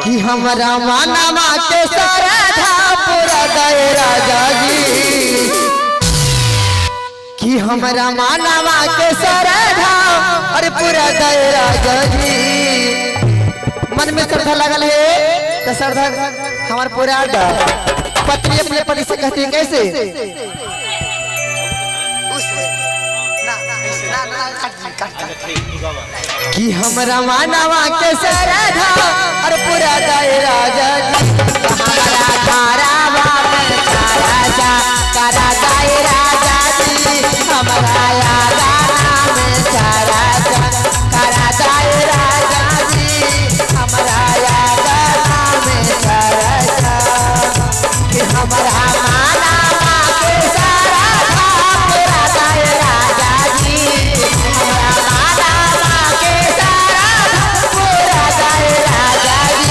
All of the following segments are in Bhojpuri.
कि हमरा मानवा के सरधा पूरा दे राजा जी, कि हमरा मानवा के सरधा अरे पूरा दे राजा जी। मन में श्रद्धा लगल है तो श्रद्धा हमार पूरा पत्नी अपने पति से कहती है कैसे कि हमरा मानवा के सरधा और पूरा दे राजा जी। हमारा धारावा में राजा करा दे राजा जी, हमारा यादा में राजा करा दे राजा जी, हमारा यादा में राजा कि हमारा मानवा के सरधा पूरा दे राजा जी, हमारा मानवा के सरधा पूरा दे राजा जी।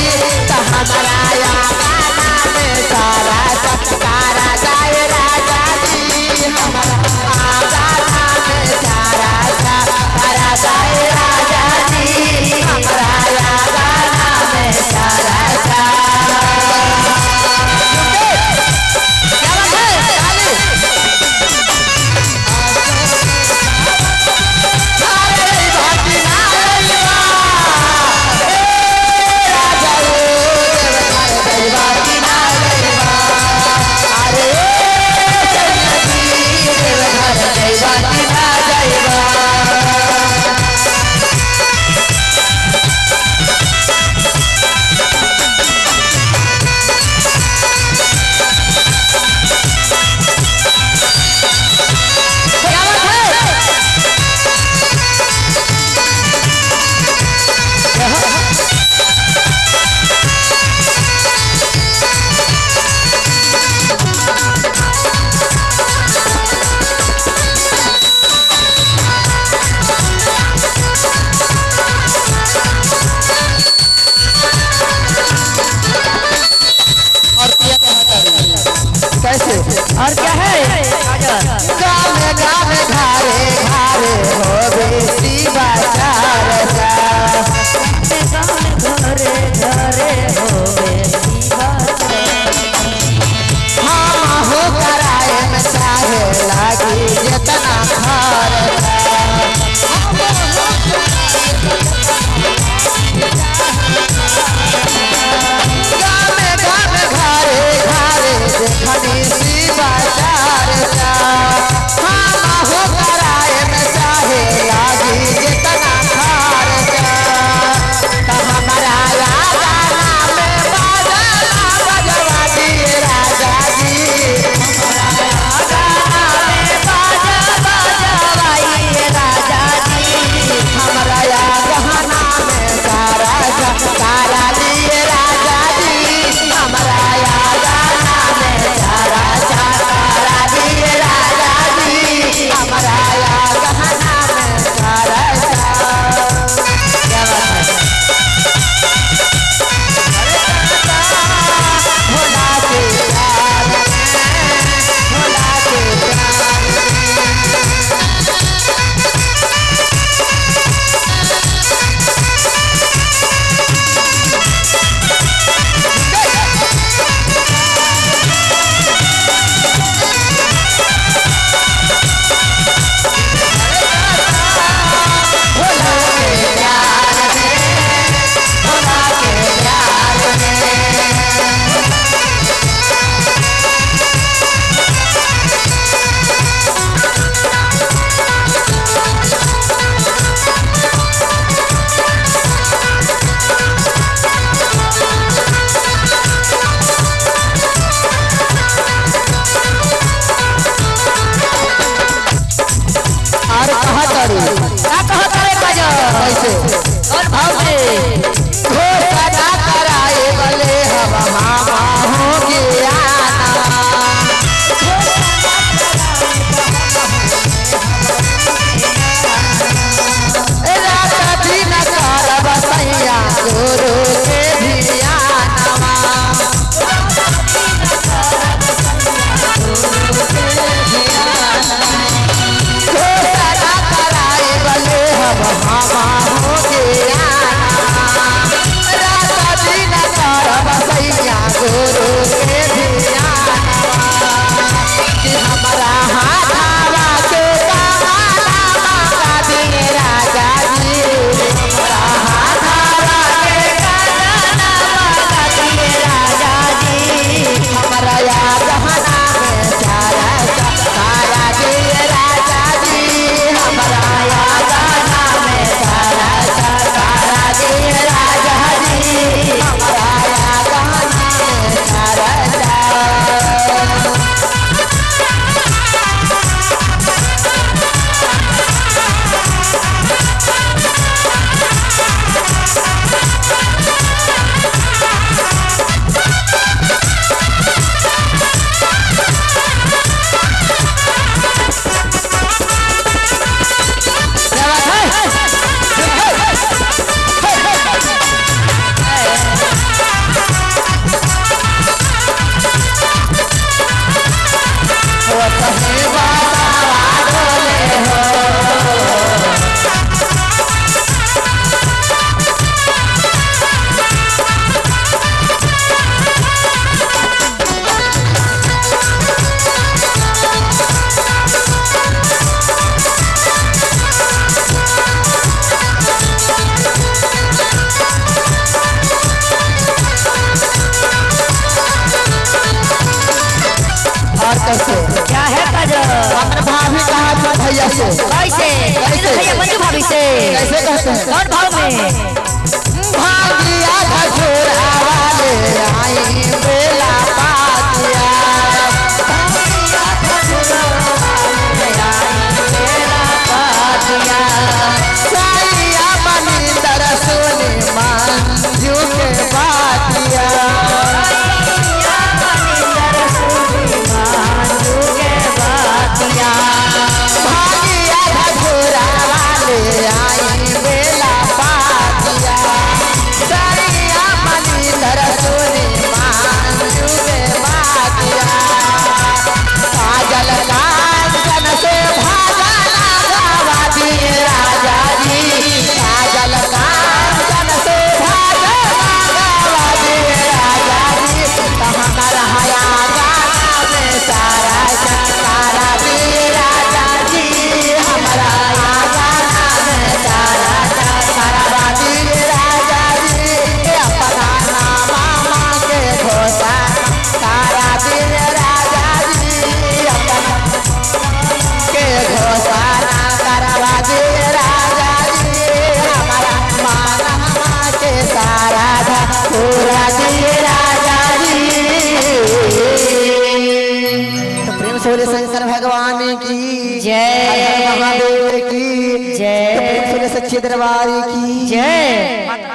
बोले शंकर भगवान की जय। हर हर महादेव की जय। बोले सच्चे दरबार की जय।